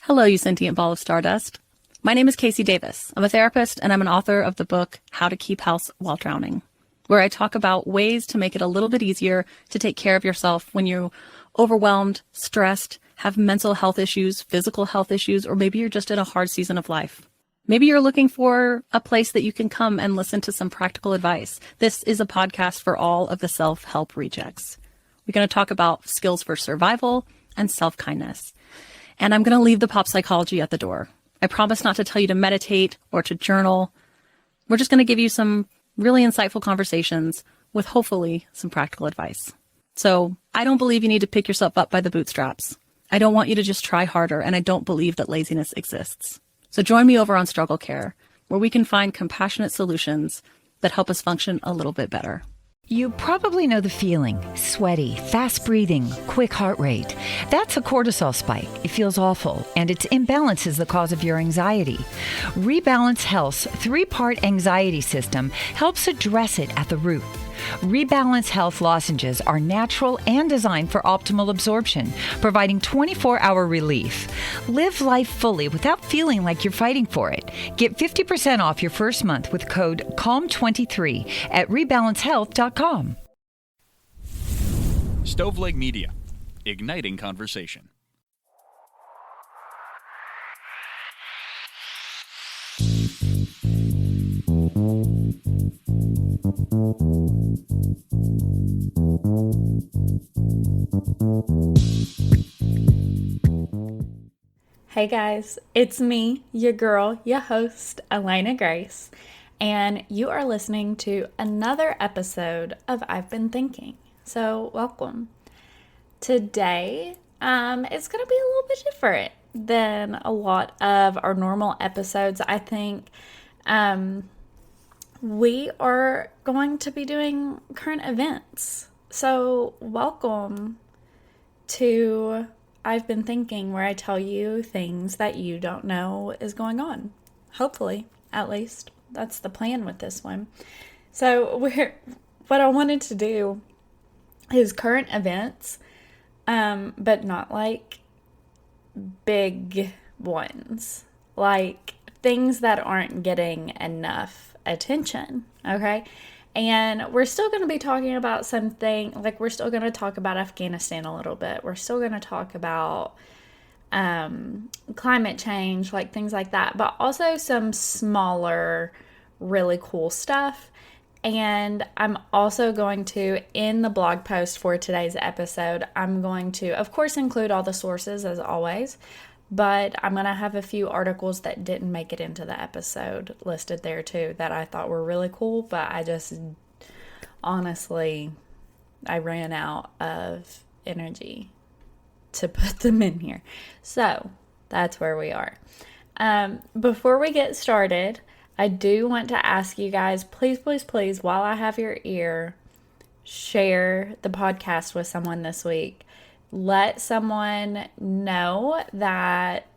Hello, you sentient ball of stardust. My name is Casey Davis. I'm a therapist and I'm an author of the book How to Keep House While Drowning, where I talk about ways to make it a little bit easier to take care of yourself when you're overwhelmed, stressed, have mental health issues, physical health issues, or maybe you're just in a hard season of life. Maybe you're looking for a place that you can come and listen to some practical advice. This is a podcast for all of the self-help rejects. We're going to talk about skills for survival and self-kindness. And I'm going to leave the pop psychology at the door. I promise not to tell you to meditate or to journal. We're just going to give you some really insightful conversations with hopefully some practical advice. So I don't believe you need to pick yourself up by the bootstraps. I don't want you to just try harder, and I don't believe that laziness exists. So join me over on Struggle Care, where we can find compassionate solutions that help us function a little bit better. You probably know the feeling. Sweaty, fast breathing, quick heart rate. That's a cortisol spike. It feels awful, and its imbalance is the cause of your anxiety. Rebalance Health's 3-part anxiety system helps address it at the root. Rebalance Health lozenges are natural and designed for optimal absorption, providing 24-hour relief. Live life fully without feeling like you're fighting for it. Get 50% off your first month with code CALM23 at rebalancehealth.com. Stoveleg Media, igniting conversation. Hey guys, it's me, your girl, your host, Elena Grace, and you are listening to another episode of I've Been Thinking. So welcome. Today, it's going to be a little bit different than a lot of our normal episodes. I think we are going to be doing current events. So welcome to I've Been Thinking, where I tell you things that you don't know is going on. Hopefully, at least. That's the plan with this one. So what I wanted to do is current events, but not like big ones. Like things that aren't getting enough attention, okay? And we're still going to be talking about something, like we're still going to talk about Afghanistan a little bit. We're still going to talk about climate change, like things like that, but also some smaller, really cool stuff. And I'm also going to, in the blog post for today's episode, I'm going to, of course, include all the sources as always, but I'm going to have a few articles that didn't make it into the episode listed there too that I thought were really cool, but I just, honestly, I ran out of energy to put them in here. So that's where we are. Before we get started, I do want to ask you guys, please, please, please, while I have your ear, share the podcast with someone this week. Let someone know that,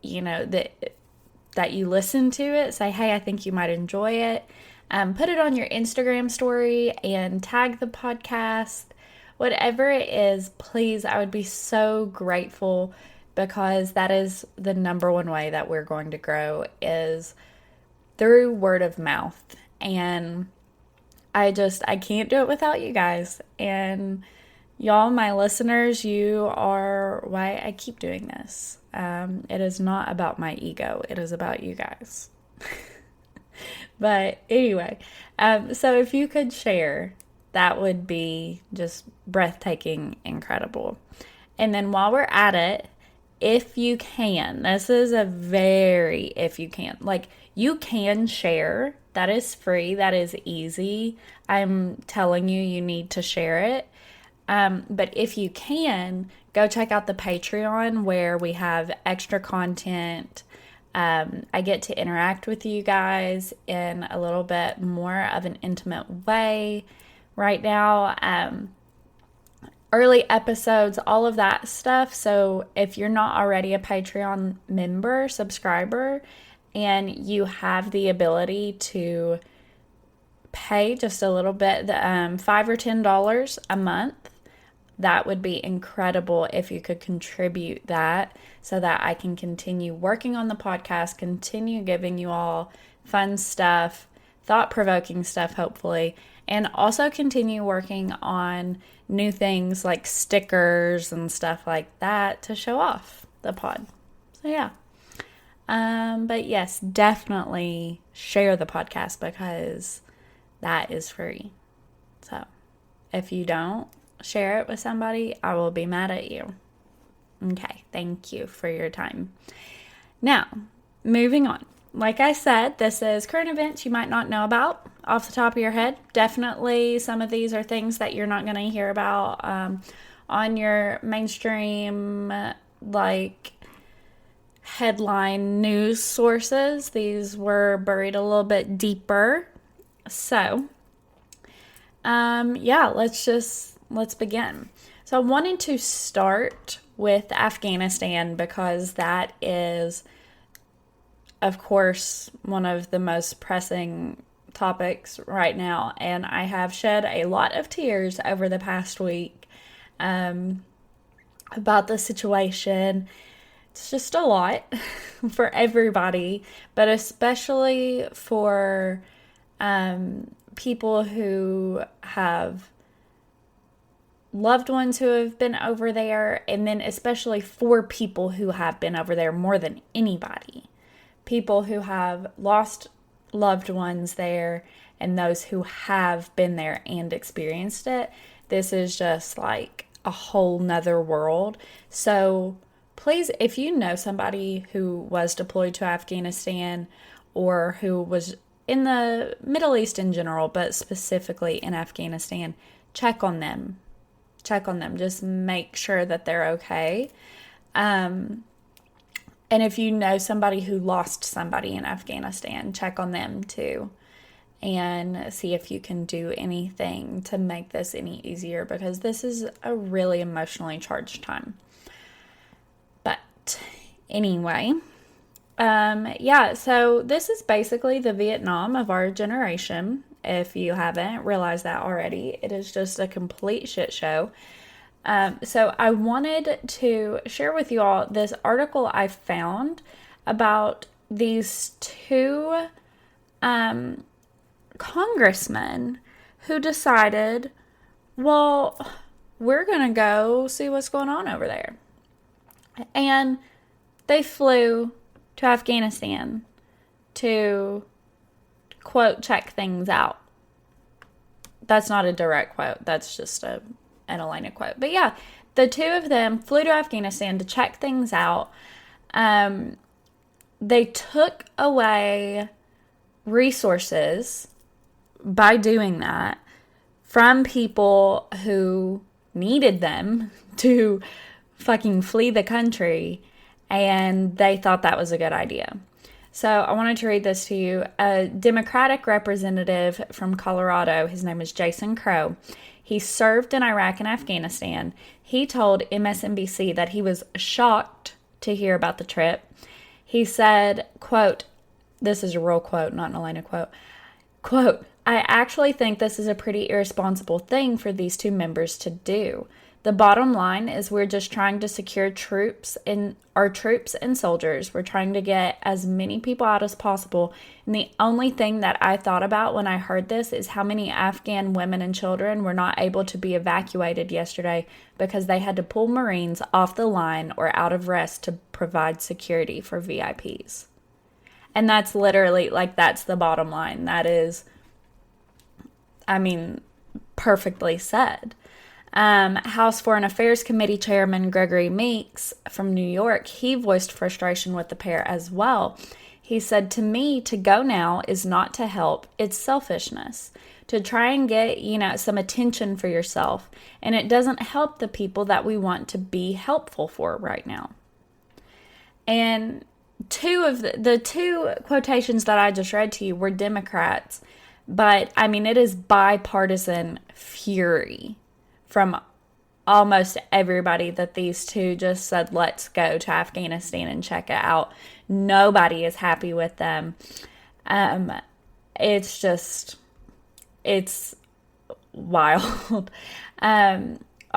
you know, that you listen to it. Say, hey, I think you might enjoy it. Put it on your Instagram story and tag the podcast. Whatever it is, please, I would be so grateful, because that is the number one way that we're going to grow, is through word of mouth. And I can't do it without you guys. And y'all, my listeners, you are why I keep doing this. It is not about my ego. It is about you guys. But anyway, so if you could share, that would be just breathtaking, incredible. And then while we're at it, if you can, this is a very, if you can, like, you can share. That is free. That is easy. I'm telling you, you need to share it. But if you can, go check out the Patreon, where we have extra content. I get to interact with you guys in a little bit more of an intimate way right now. Early episodes, all of that stuff. So if you're not already a Patreon member, subscriber, and you have the ability to pay just a little bit, $5 or $10 a month, that would be incredible if you could contribute that so that I can continue working on the podcast, continue giving you all fun stuff, thought-provoking stuff, hopefully, and also continue working on new things like stickers and stuff like that to show off the pod. So yeah. But yes, definitely share the podcast because that is free. So if you don't share it with somebody, I will be mad at you. Okay, thank you for your time. Now, moving on. Like I said, this is current events you might not know about off the top of your head. Definitely some of these are things that you're not going to hear about on your mainstream, like, headline news sources. These were buried a little bit deeper. So, let's begin. So I wanted to start with Afghanistan because that is, of course, one of the most pressing topics right now. And I have shed a lot of tears over the past week about the situation. It's just a lot for everybody, but especially for people who have loved ones who have been over there, and then especially for people who have been over there more than anybody. People who have lost loved ones there and those who have been there and experienced it. This is just like a whole nother world. So please, if you know somebody who was deployed to Afghanistan or who was in the Middle East in general, but specifically in Afghanistan, check on them. Check on them. Just make sure that they're okay. And if you know somebody who lost somebody in Afghanistan, check on them too. And see if you can do anything to make this any easier, because this is a really emotionally charged time. But anyway, so this is basically the Vietnam of our generation. If you haven't realized that already, it is just a complete shit show. So I wanted to share with you all this article I found about these two congressmen who decided, well, we're going to go see what's going on over there. And they flew to Afghanistan to, quote, check things out. That's not a direct quote. That's just an Elena quote. But yeah, the two of them flew to Afghanistan to check things out. They took away resources by doing that from people who needed them to fucking flee the country, and they thought that was a good idea. So I wanted to read this to you. A Democratic representative from Colorado, his name is Jason Crow. He served in Iraq and Afghanistan. He told MSNBC that he was shocked to hear about the trip. He said, quote, this is a real quote, not an Elena quote, quote, I actually think this is a pretty irresponsible thing for these two members to do. The bottom line is we're just trying to secure our troops and soldiers. We're trying to get as many people out as possible. And the only thing that I thought about when I heard this is how many Afghan women and children were not able to be evacuated yesterday because they had to pull Marines off the line or out of rest to provide security for VIPs. And that's literally, that's the bottom line. That is, perfectly said. House Foreign Affairs Committee Chairman Gregory Meeks from New York, he voiced frustration with the pair as well. He said, to me, to go now is not to help. It's selfishness. To try and get, some attention for yourself. And it doesn't help the people that we want to be helpful for right now. And two of the two quotations that I just read to you were Democrats. But, it is bipartisan fury from almost everybody that these two just said, let's go to Afghanistan and check it out. Nobody is happy with them. It's wild.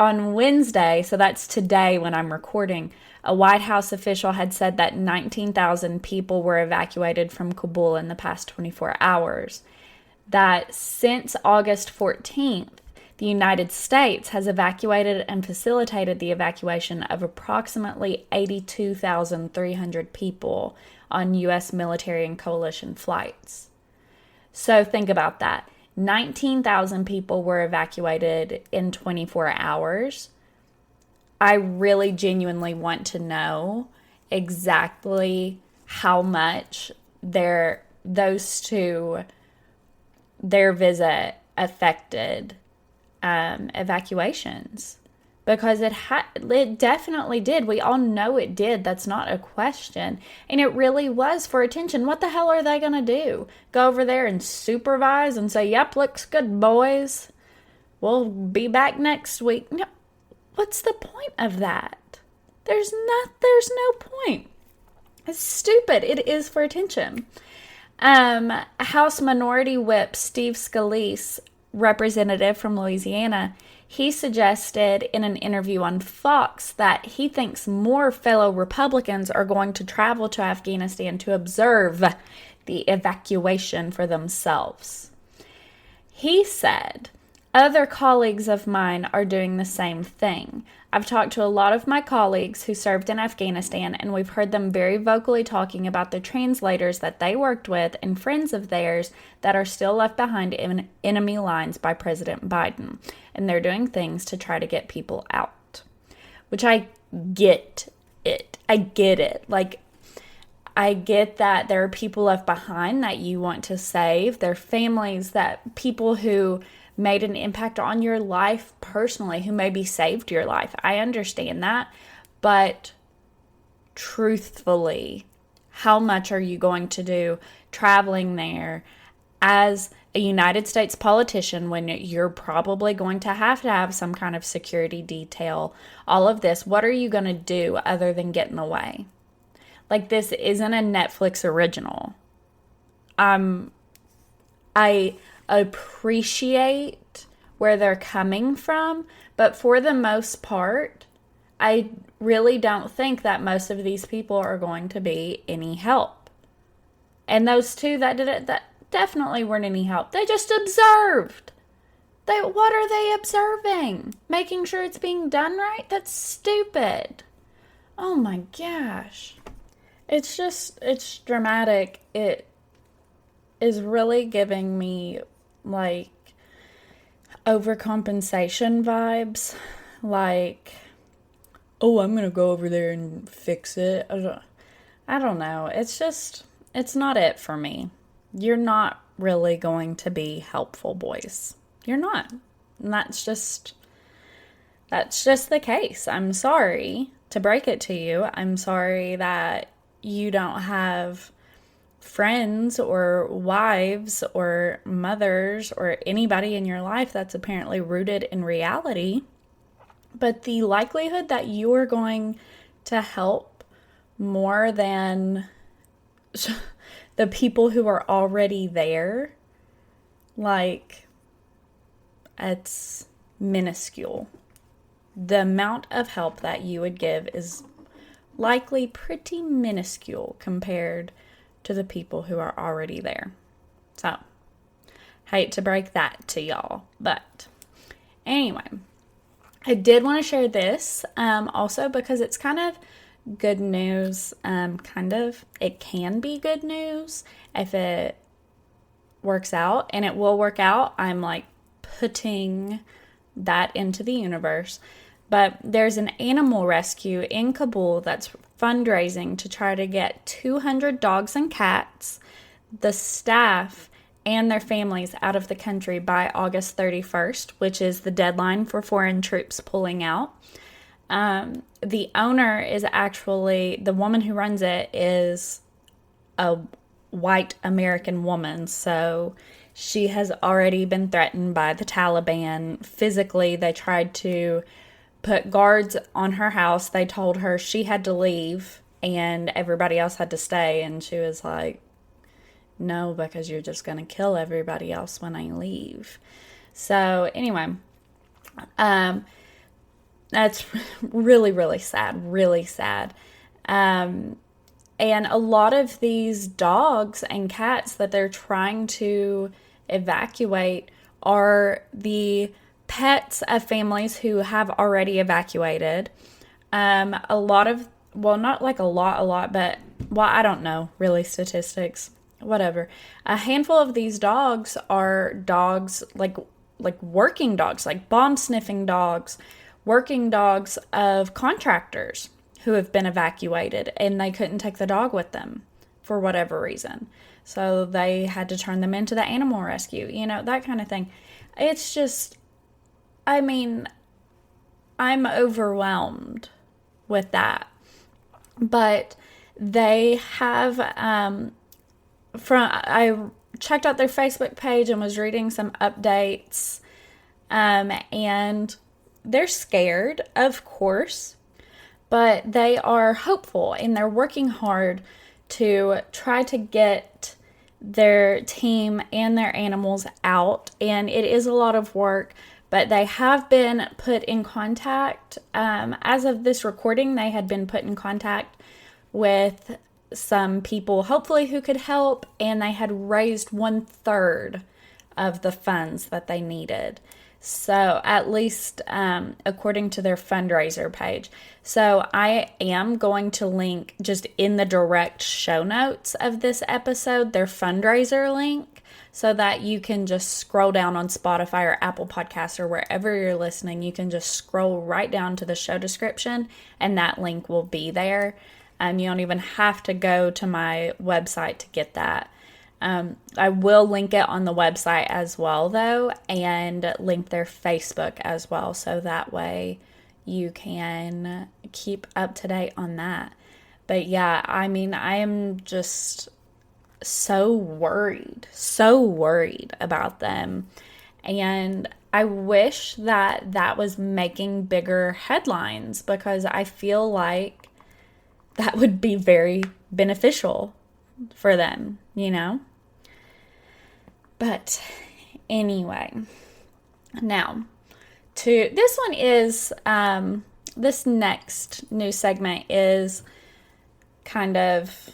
on Wednesday, so that's today when I'm recording, a White House official had said that 19,000 people were evacuated from Kabul in the past 24 hours. That since August 14th, the United States has evacuated and facilitated the evacuation of approximately 82,300 people on U.S. military and coalition flights. So think about that. 19,000 people were evacuated in 24 hours. I really genuinely want to know exactly how much their visit affected evacuations, because it definitely did. We all know it did. That's not a question. And it really was for attention. What the hell are they going to do? Go over there and supervise and say, yep, looks good, boys. We'll be back next week. No, what's the point of that? There's no point. It's stupid. It is for attention. House Minority Whip Steve Scalise, representative from Louisiana, he suggested in an interview on Fox that he thinks more fellow Republicans are going to travel to Afghanistan to observe the evacuation for themselves. He said, other colleagues of mine are doing the same thing. I've talked to a lot of my colleagues who served in Afghanistan, and we've heard them very vocally talking about the translators that they worked with and friends of theirs that are still left behind in enemy lines by President Biden. And they're doing things to try to get people out. Which I get it. I get it. Like, I get that there are people left behind that you want to save. There are families, that people who made an impact on your life personally, who maybe saved your life. I understand that. But truthfully, how much are you going to do traveling there as a United States politician when you're probably going to have some kind of security detail? All of this, what are you going to do other than get in the way? Like, this isn't a Netflix original. I appreciate where they're coming from, but for the most part, I really don't think that most of these people are going to be any help. And those two that did it, that definitely weren't any help. They just observed. What are they observing? Making sure it's being done right? That's stupid. Oh my gosh. It's dramatic. It is really giving me like overcompensation vibes. Like, oh, I'm going to go over there and fix it. I don't know. It's not it for me. You're not really going to be helpful, boys. You're not. And that's just the case. I'm sorry to break it to you. I'm sorry that you don't have friends or wives or mothers or anybody in your life that's apparently rooted in reality. But the likelihood that you are going to help more than the people who are already there, like, it's minuscule. The amount of help that you would give is likely pretty minuscule compared to the people who are already there. So, hate to break that to y'all, but anyway, I did want to share this also because it's kind of good news. It can be good news if it works out, and it will work out. I'm like putting that into the universe. But there's an animal rescue in Kabul that's fundraising to try to get 200 dogs and cats, the staff, and their families out of the country by August 31st, which is the deadline for foreign troops pulling out. The owner is actually, the woman who runs it is a white American woman, so she has already been threatened by the Taliban. Physically, they tried to put guards on her house. They told her she had to leave and everybody else had to stay, and she was like, no, because you're just going to kill everybody else when I leave. So anyway, That's really, really sad, really sad. And a lot of these dogs and cats that they're trying to evacuate are the pets of families who have already evacuated. A lot of, well, not like a lot, but, well, I don't know, really, statistics, whatever. A handful of these dogs are dogs, like working dogs, like bomb sniffing dogs, working dogs of contractors who have been evacuated, and they couldn't take the dog with them for whatever reason. So they had to turn them into the animal rescue, that kind of thing. It's just, I mean, I'm overwhelmed with that. But they have, I checked out their Facebook page and was reading some updates, and they're scared, of course, but they are hopeful and they're working hard to try to get their team and their animals out. And it is a lot of work, but they have been put in contact. As of this recording, they had been put in contact with some people, hopefully, who could help, and they had raised 1/3 of the funds that they needed. So at least according to their fundraiser page. So I am going to link just in the direct show notes of this episode, their fundraiser link, so that you can just scroll down on Spotify or Apple Podcasts or wherever you're listening. You can just scroll right down to the show description and that link will be there. You don't even have to go to my website to get that. I will link it on the website as well, though, and link their Facebook as well, so that way you can keep up to date on that. But yeah, I mean, I am just so worried about them, and I wish that that was making bigger headlines, because I feel like that would be very beneficial for them, But anyway, now to this one is, this next news segment is kind of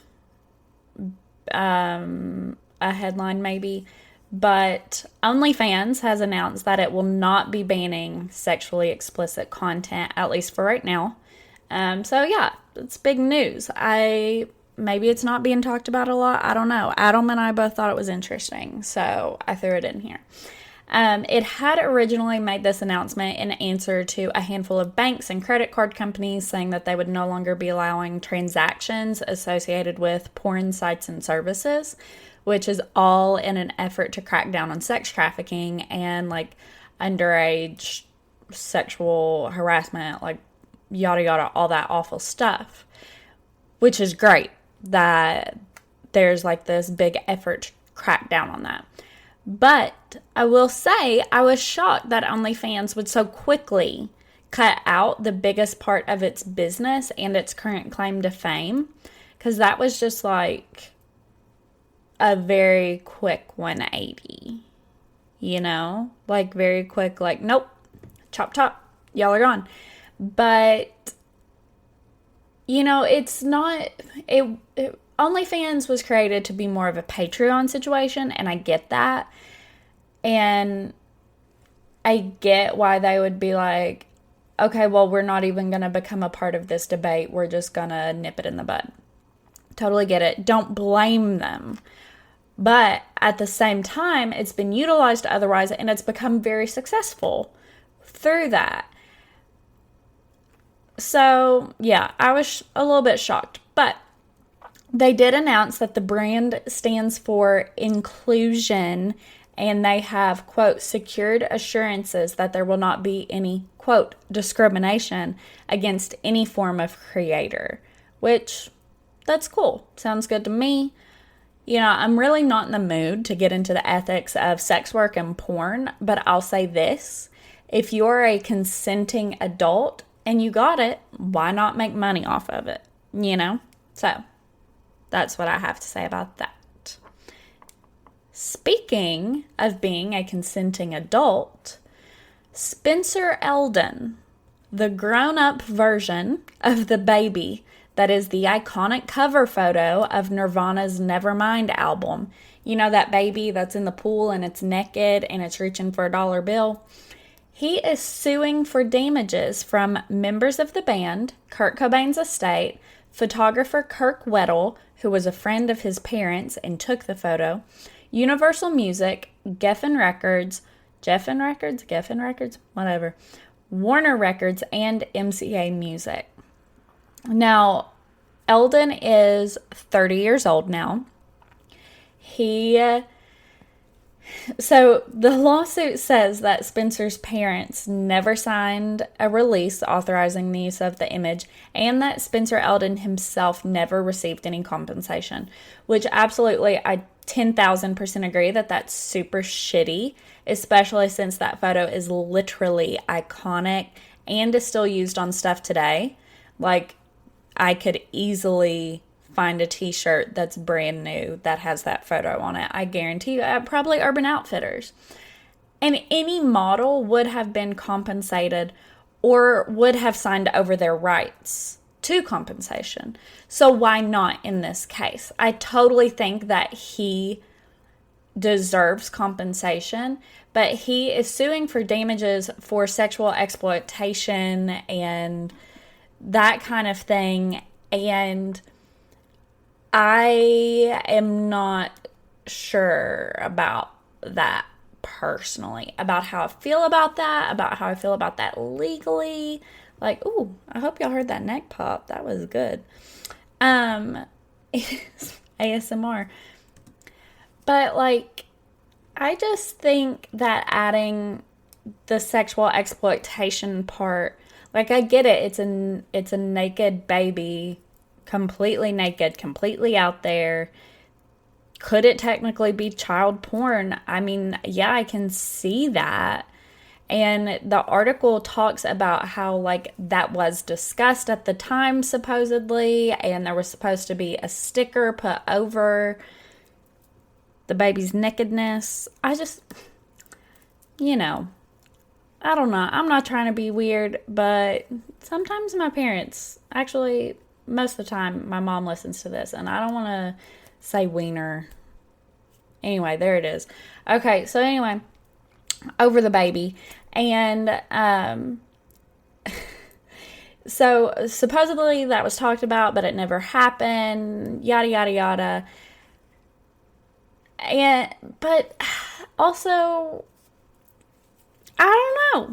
a headline maybe, but OnlyFans has announced that it will not be banning sexually explicit content, at least for right now. So yeah, it's big news. Maybe it's not being talked about a lot. I don't know. Adam and I both thought it was interesting, so I threw it in here. It had originally made this announcement in answer to a handful of banks and credit card companies saying that they would no longer be allowing transactions associated with porn sites and services, which is all in an effort to crack down on sex trafficking and like underage sexual harassment, like yada yada, all that awful stuff, which is great that there's like this big effort to crack down on that. But I will say I was shocked that OnlyFans would so quickly cut out the biggest part of its business and its current claim to fame, because that was just like a very quick 180, like very quick, like, nope, chop, y'all are gone. But it's not, OnlyFans was created to be more of a Patreon situation, and I get that. And I get why they would be like, okay, well, we're not even going to become a part of this debate. We're just going to nip it in the bud. Totally get it. Don't blame them. But at the same time, it's been utilized otherwise, and it's become very successful through that. So, yeah, I was a little bit shocked. But they did announce that the brand stands for inclusion, and they have, quote, secured assurances that there will not be any, quote, discrimination against any form of creator, which, that's cool. Sounds good to me. I'm really not in the mood to get into the ethics of sex work and porn, but I'll say this. If you're a consenting adult and you got it, why not make money off of it? So that's what I have to say about that. Speaking of being a consenting adult, Spencer Elden, the grown-up version of the baby that is the iconic cover photo of Nirvana's Nevermind album. You know, that baby that's in the pool and it's naked and it's reaching for a dollar bill? He is suing for damages from members of the band, Kurt Cobain's estate, photographer Kirk Weddle, who was a friend of his parents and took the photo, Universal Music, Geffen Records, whatever, Warner Records, and MCA Music. Now, Eldon is 30 years old now. So the lawsuit says that Spencer's parents never signed a release authorizing the use of the image, and that Spencer Eldon himself never received any compensation, which absolutely, I 10,000% agree that that's super shitty, especially since that photo is literally iconic and is still used on stuff today. Like, I could easily find a t-shirt that's brand new that has that photo on it. I guarantee you, probably Urban Outfitters. And any model would have been compensated or would have signed over their rights to compensation. So why not in this case? I totally think that he deserves compensation, but he is suing for damages for sexual exploitation and that kind of thing. And I am not sure about that personally, about how I feel about that, legally. Like, ooh, I hope y'all heard that neck pop. That was good. ASMR. But, like, I just think that adding the sexual exploitation part, like, I get it. It's a naked baby, completely naked, completely out there. Could it technically be child porn? I mean, yeah, I can see that. And the article talks about how, like, that was discussed at the time, supposedly, and there was supposed to be a sticker put over the baby's nakedness. I just, I don't know. I'm not trying to be weird, but sometimes my parents, actually, most of the time, my mom listens to this, and I don't want to say wiener. Anyway, there it is. Okay, so anyway, over the baby. And so supposedly that was talked about, but it never happened, yada, yada, yada. But also, I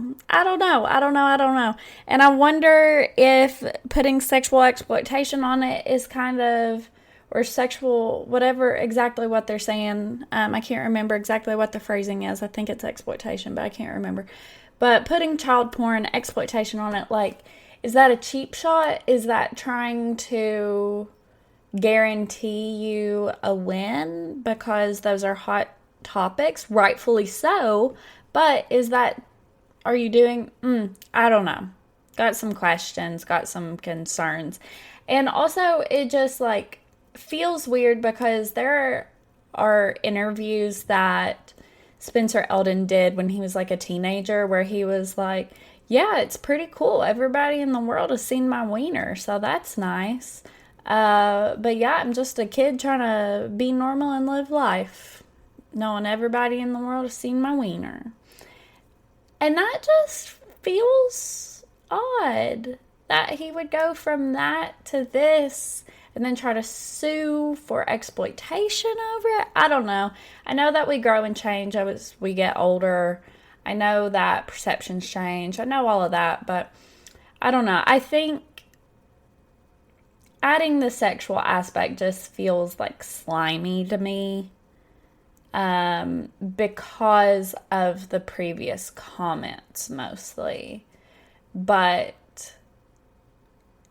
don't know. And I wonder if putting sexual exploitation on it is kind of, or sexual, whatever exactly what they're saying. I can't remember exactly what the phrasing is. I think it's exploitation, but I can't remember. But putting child porn exploitation on it, like, is that a cheap shot? Is that trying to guarantee you a win because those are hot topics? Rightfully so. But are you doing, I don't know. Got some questions, got some concerns. And also, it just, like, feels weird because there are interviews that Spencer Eldon did when he was, like, a teenager where he was like, yeah, it's pretty cool. Everybody in the world has seen my wiener, so that's nice. But yeah, I'm just a kid trying to be normal and live life, knowing everybody in the world has seen my wiener. And that just feels odd that he would go from that to this and then try to sue for exploitation over it. I don't know. I know that we grow and change as we get older. I know that perceptions change. I know all of that, but I don't know. I think adding the sexual aspect just feels like slimy to me. Because of the previous comments mostly. But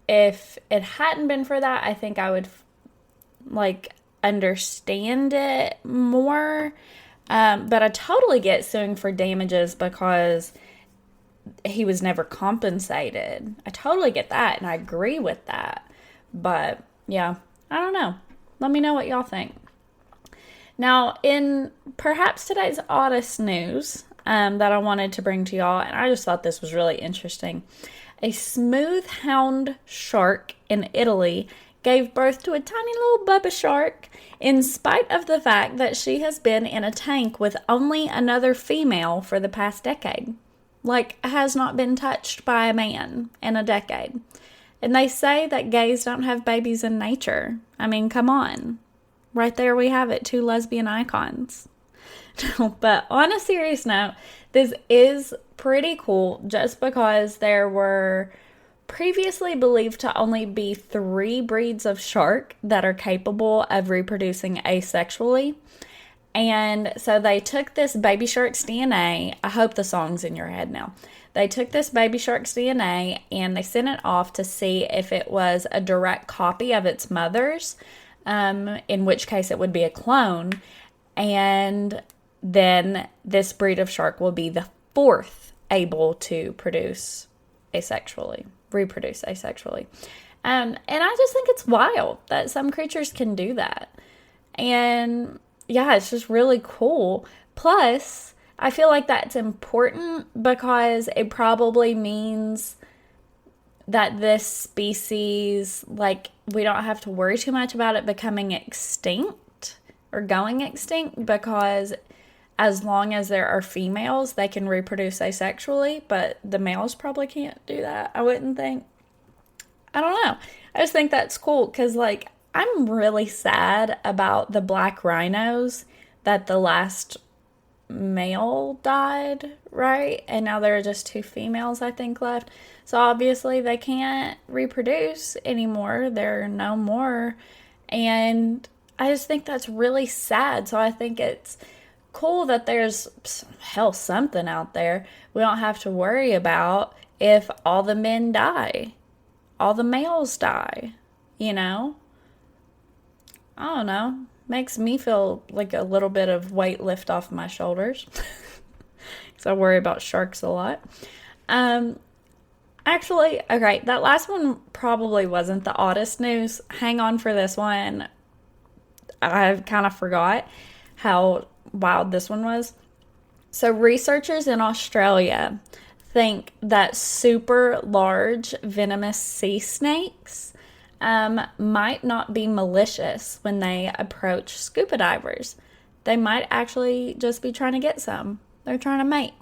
if it hadn't been for that, I think I would understand it more. But I totally get suing for damages because he was never compensated. I totally get that, and I agree with that. But yeah, I don't know. Let me know what y'all think. Now, in perhaps today's oddest news that I wanted to bring to y'all, and I just thought this was really interesting, A smooth hound shark in Italy gave birth to a tiny little bubba shark in spite of the fact that she has been in a tank with only another female for the past decade. Like, has not been touched by a man in a decade. And they say that gays don't have babies in nature. I mean, come on. Right there we have it, 2 lesbian icons. But on a serious note, this is pretty cool just because there were previously believed to only be 3 breeds of shark that are capable of reproducing asexually. And so they took this baby shark's DNA. I hope the song's in your head now. They took this baby shark's DNA and they sent it off to see if it was a direct copy of its mother's, in which case it would be a clone. And then this breed of shark will be the 4th able to reproduce asexually. And I just think it's wild that some creatures can do that. And yeah, it's just really cool. Plus, I feel like that's important because it probably means that this species, like, we don't have to worry too much about it becoming extinct or going extinct, because as long as there are females, they can reproduce asexually, but the males probably can't do that, I wouldn't think. I don't know. I just think that's cool because, like, I'm really sad about the black rhinos that the last male died, right? And now there are just 2 females, I think, left. So obviously they can't reproduce anymore. There are no more. And I just think that's really sad. So I think it's cool that there's, hell, something out there we don't have to worry about if all the men die, all the males die, you know? I don't know. Makes me feel like a little bit of weight lift off my shoulders. Because I worry about sharks a lot. Actually, okay, that last one probably wasn't the oddest news. Hang on for this one. I kind of forgot how wild this one was. So researchers in Australia think that super large venomous sea snakes might not be malicious when they approach scuba divers. They might actually just be trying to get some. They're trying to mate.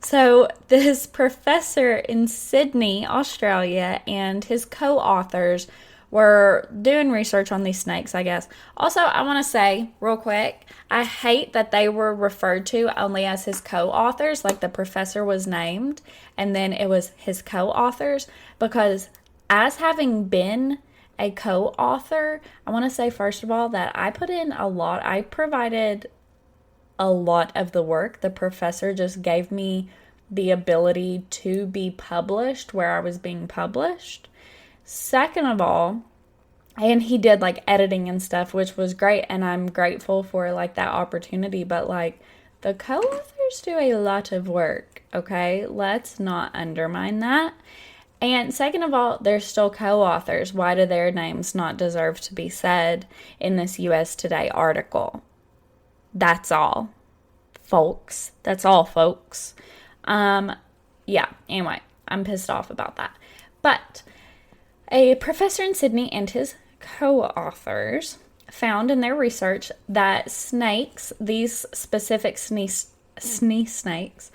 So this professor in Sydney, Australia, and his co-authors were doing research on these snakes, I guess. Also, I want to say real quick, I hate that they were referred to only as his co-authors, like the professor was named, and then it was his co-authors, because as having been a co-author, I want to say, first of all, that I provided a lot of the work. The professor just gave me the ability to be published where I was being published. Second of all, and he did like editing and stuff, which was great, and I'm grateful for like that opportunity, but like the co-authors do a lot of work, okay? Let's not undermine that. And second of all, they're still co-authors. Why do their names not deserve to be said in this US Today article? That's all, folks. That's all, folks. Yeah, anyway, I'm pissed off about that. But a professor in Sydney and his co-authors found in their research that snakes, these specific sea snakes,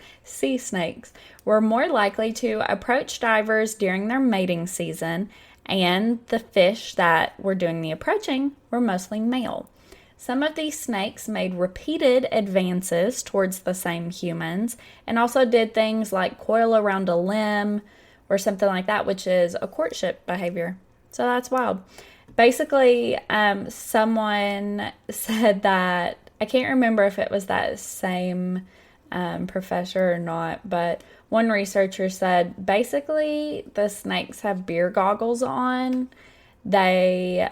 were more likely to approach divers during their mating season, and the fish that were doing the approaching were mostly male. Some of these snakes made repeated advances towards the same humans and also did things like coil around a limb or something like that, which is a courtship behavior. So that's wild. Basically, someone said that, I can't remember if it was that same professor or not, but one researcher said basically the snakes have beer goggles on. They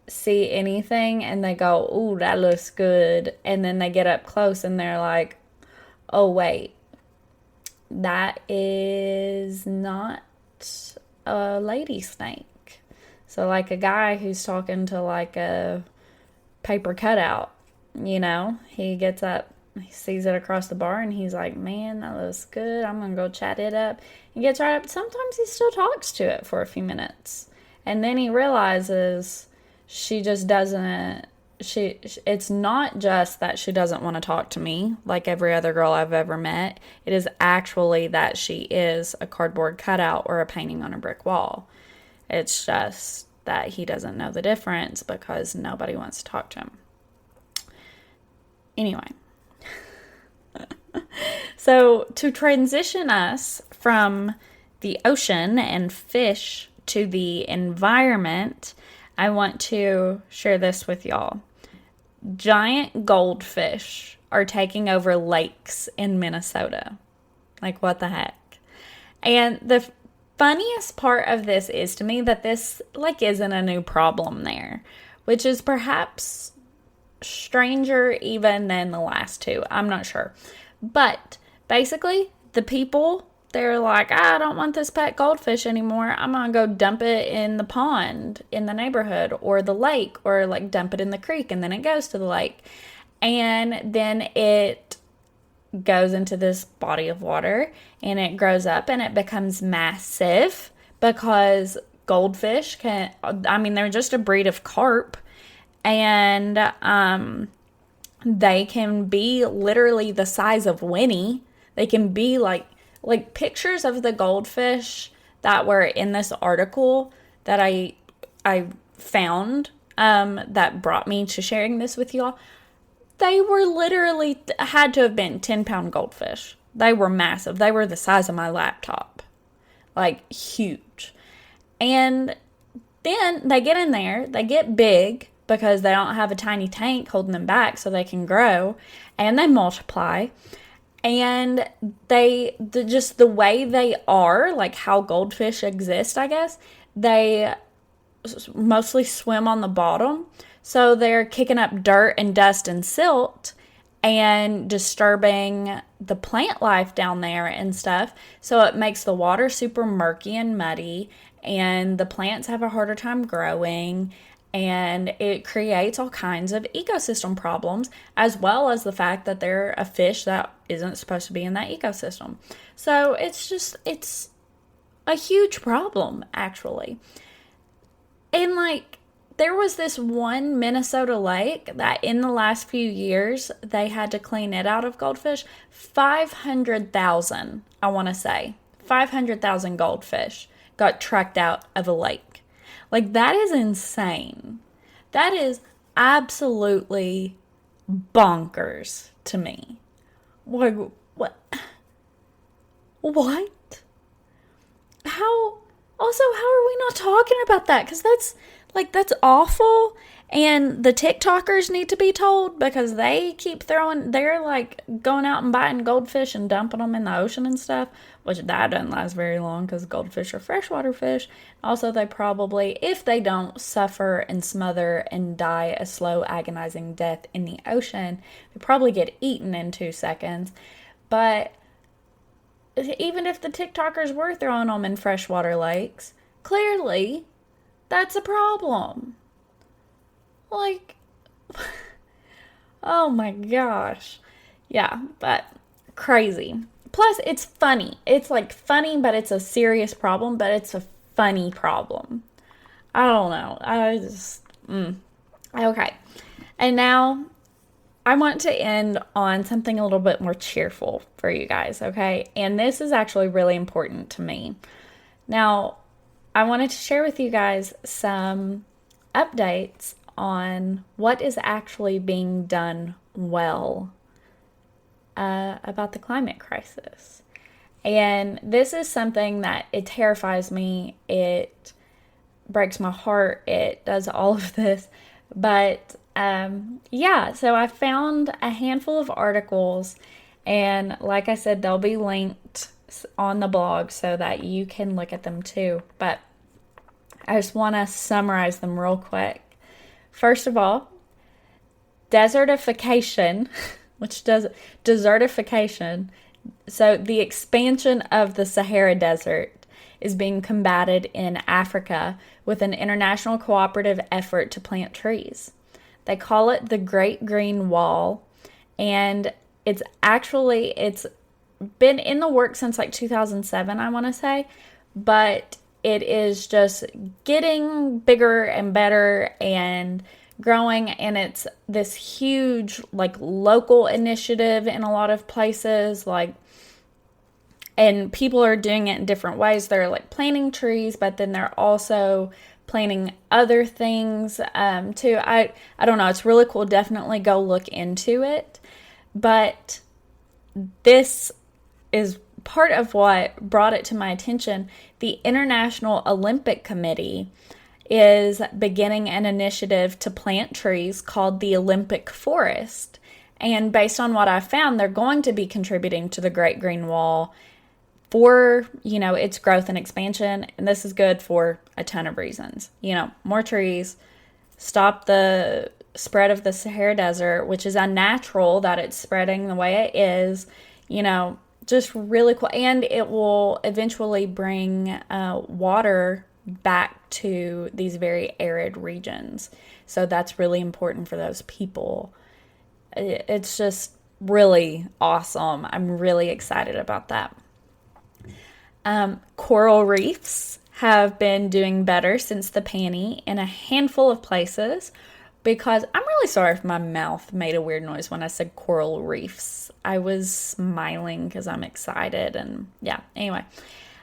see anything and they go, "Ooh, that looks good," and then they get up close and they're like, "Oh wait, that is not a lady snake." So like a guy who's talking to like a paper cutout, you know, he gets up he sees it across the bar and he's like, man, that looks good. I'm going to go chat it up. He gets right up. Sometimes he still talks to it for a few minutes. And then he realizes she just doesn't, it's not just that she doesn't want to talk to me like every other girl I've ever met. It is actually that she is a cardboard cutout or a painting on a brick wall. It's just that he doesn't know the difference because nobody wants to talk to him. Anyway. So to transition us from the ocean and fish to the environment, I want to share this with y'all. Giant goldfish are taking over lakes in Minnesota. Like, what the heck? And the funniest part of this is to me that this isn't a new problem there, which is perhaps stranger even than the last two. I'm not sure. But basically, the people, they're like, I don't want this pet goldfish anymore. I'm going to go dump it in the pond in the neighborhood or the lake, or dump it in the creek, and then it goes to the lake. And then it goes into this body of water and it grows up and it becomes massive because goldfish they're just a breed of carp, and they can be literally the size of Winnie. They can be like pictures of the goldfish that were in this article that I found that brought me to sharing this with y'all. They were literally had to have been 10-pound goldfish. They were massive. They were the size of my laptop. Huge. And then they get in there, they get big because they don't have a tiny tank holding them back so they can grow, and they multiply. And just the way they are, how goldfish exist, I guess, they mostly swim on the bottom. So they're kicking up dirt and dust and silt and disturbing the plant life down there and stuff. So it makes the water super murky and muddy, and the plants have a harder time growing. And it creates all kinds of ecosystem problems, as well as the fact that they're a fish that isn't supposed to be in that ecosystem. So it's a huge problem, actually. And there was this one Minnesota lake that in the last few years, they had to clean it out of goldfish. 500,000, I want to say. 500,000 goldfish got trucked out of a lake. That is insane. That is absolutely bonkers to me. What? What? How are we not talking about that? Because that's awful. And the TikTokers need to be told, because they keep they're going out and biting goldfish and dumping them in the ocean and stuff, which that doesn't last very long because goldfish are freshwater fish. Also, they probably, if they don't suffer and smother and die a slow, agonizing death in the ocean, they probably get eaten in 2 seconds. But even if the TikTokers were throwing them in freshwater lakes, clearly that's a problem. Oh my gosh. Yeah, but crazy. Plus, it's funny. It's funny, but it's a serious problem, but it's a funny problem. I don't know. Okay. And now I want to end on something a little bit more cheerful for you guys, okay? And this is actually really important to me. Now, I wanted to share with you guys some updates on what is actually being done well about the climate crisis. And this is something that it terrifies me. It breaks my heart. It does all of this. But so I found a handful of articles, and like I said, they'll be linked on the blog so that you can look at them too. But I just want to summarize them real quick. First of all, desertification, desertification. So the expansion of the Sahara Desert is being combated in Africa with an international cooperative effort to plant trees. They call it the Great Green Wall, and it's been in the works since like 2007, I want to say, but it is just getting bigger and better and growing, and it's this huge like local initiative in a lot of places, like, and people are doing it in different ways. They're like planting trees, but then they're also planting other things too. I don't know, it's really cool. Definitely go look into it. But this is part of what brought it to my attention. The International Olympic Committee is beginning an initiative to plant trees called the Olympic Forest. And based on what I found, they're going to be contributing to the Great Green Wall for, its growth and expansion. And this is good for a ton of reasons. More trees, stop the spread of the Sahara Desert, which is unnatural that it's spreading the way it is, just really cool. And it will eventually bring water back to these very arid regions. So that's really important for those people. It's just really awesome. I'm really excited about that. Coral reefs have been doing better since the panty in a handful of places, because I'm really sorry if my mouth made a weird noise when I said coral reefs. I was smiling because I'm excited, and yeah, anyway.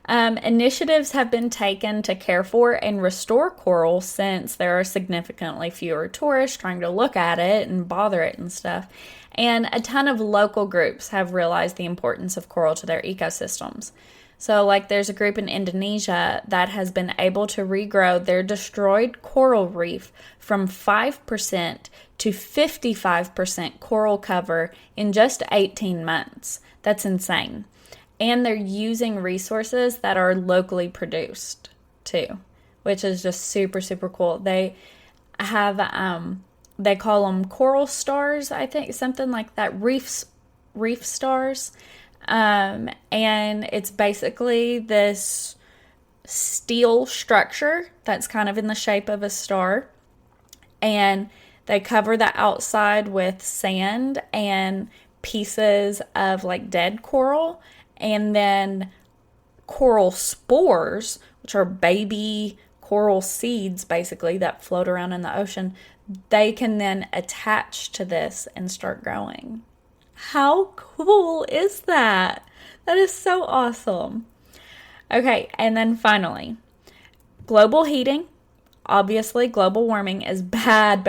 Initiatives have been taken to care for and restore coral since there are significantly fewer tourists trying to look at it and bother it and stuff. And a ton of local groups have realized the importance of coral to their ecosystems. So like there's a group in Indonesia that has been able to regrow their destroyed coral reef from 5% to 55% coral cover in just 18 months. That's insane. And they're using resources that are locally produced too, which is just super, super cool. They have, they call them coral stars, I think, something like that, reef stars. And it's basically this steel structure that's kind of in the shape of a star. And they cover the outside with sand and pieces of like dead coral. And then coral spores, which are baby coral seeds basically that float around in the ocean, they can then attach to this and start growing. How cool is that? That is so awesome. Okay, and then finally, global heating. Obviously, global warming is bad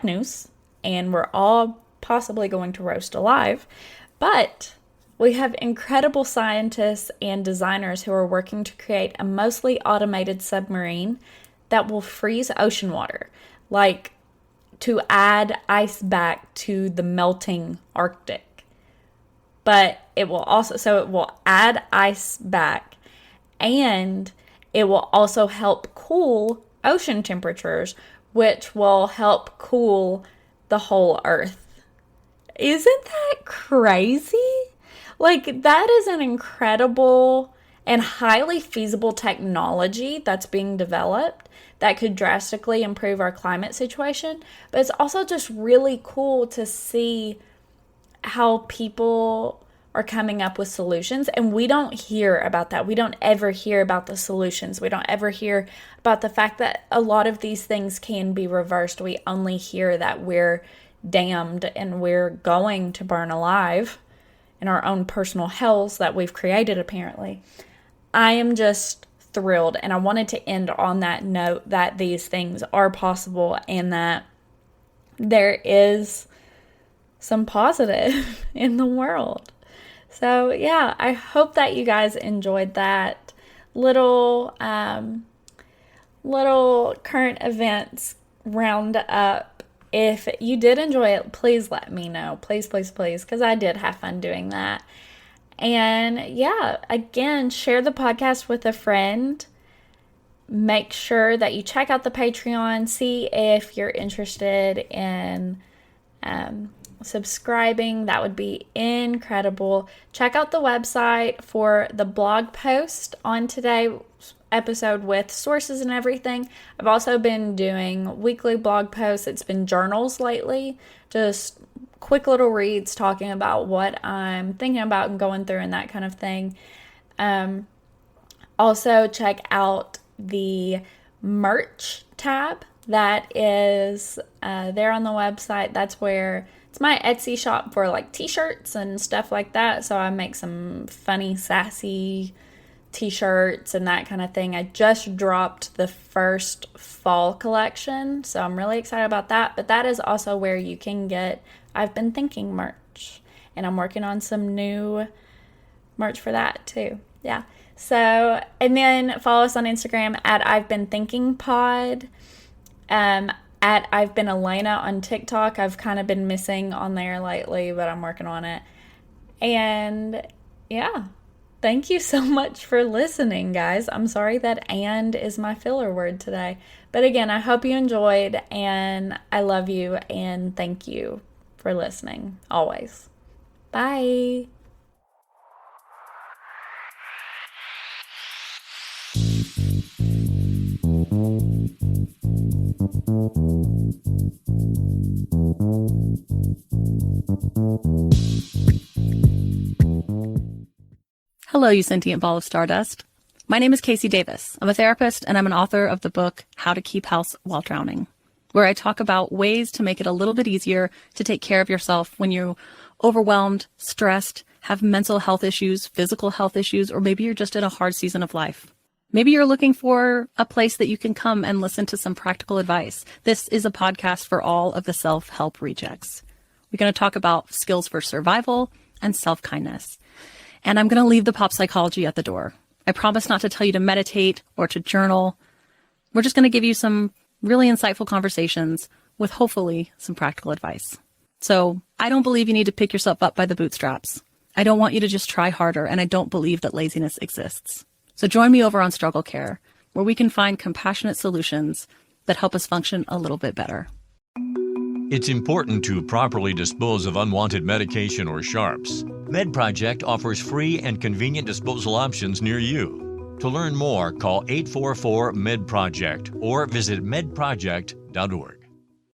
news, and we're all possibly going to roast alive. But we have incredible scientists and designers who are working to create a mostly automated submarine that will freeze ocean water, like to add ice back to the melting Arctic. But it will add ice back, and it will also help cool ocean temperatures, which will help cool the whole Earth. Isn't that crazy? Like, that is an incredible and highly feasible technology that's being developed that could drastically improve our climate situation. But it's also just really cool to see how people are coming up with solutions. And we don't hear about that. We don't ever hear about the solutions. We don't ever hear about the fact that a lot of these things can be reversed. We only hear that we're damned and we're going to burn alive in our own personal hells that we've created, apparently. I am just thrilled, and I wanted to end on that note that these things are possible and that there is some positive in the world. So yeah, I hope that you guys enjoyed that little current events roundup. If you did enjoy it, please let me know. Please, because I did have fun doing that. And yeah, again, share the podcast with a friend. Make sure that you check out the Patreon. See if you're interested in subscribing. That would be incredible. Check out the website for the blog post on today's episode with sources and everything. I've also been doing weekly blog posts. It's been journals lately, just quick little reads talking about what I'm thinking about and going through and that kind of thing. Also, check out the merch tab that is there on the website. That's where it's my Etsy shop for like t-shirts and stuff like that. So I make some funny, sassy t-shirts and that kind of thing. I just dropped the first fall collection, so I'm really excited about that. But that is also where you can get I've Been Thinking merch, and I'm working on some new merch for that too. Yeah. So, and then follow us on Instagram at I've Been Thinking Pod, at I've Been Elena on TikTok. I've kind of been missing on there lately, but I'm working on it. And yeah, thank you so much for listening, guys. I'm sorry that "and" is my filler word today. But again, I hope you enjoyed, and I love you, and thank you for listening always. Bye. Hello, you sentient ball of stardust. My name is Casey Davis. I'm a therapist, and I'm an author of the book How to Keep House While Drowning, where I talk about ways to make it a little bit easier to take care of yourself when you're overwhelmed, stressed, have mental health issues, physical health issues, or maybe you're just in a hard season of life. Maybe you're looking for a place that you can come and listen to some practical advice. This is a podcast for all of the self-help rejects. We're going to talk about skills for survival and self-kindness. And I'm going to leave the pop psychology at the door. I promise not to tell you to meditate or to journal. We're just going to give you some really insightful conversations with hopefully some practical advice. So I don't believe you need to pick yourself up by the bootstraps. I don't want you to just try harder, and I don't believe that laziness exists. So join me over on Struggle Care, where we can find compassionate solutions that help us function a little bit better. It's important to properly dispose of unwanted medication or sharps. MedProject offers free and convenient disposal options near you. To learn more, call 844-MED-PROJECT or visit medproject.org.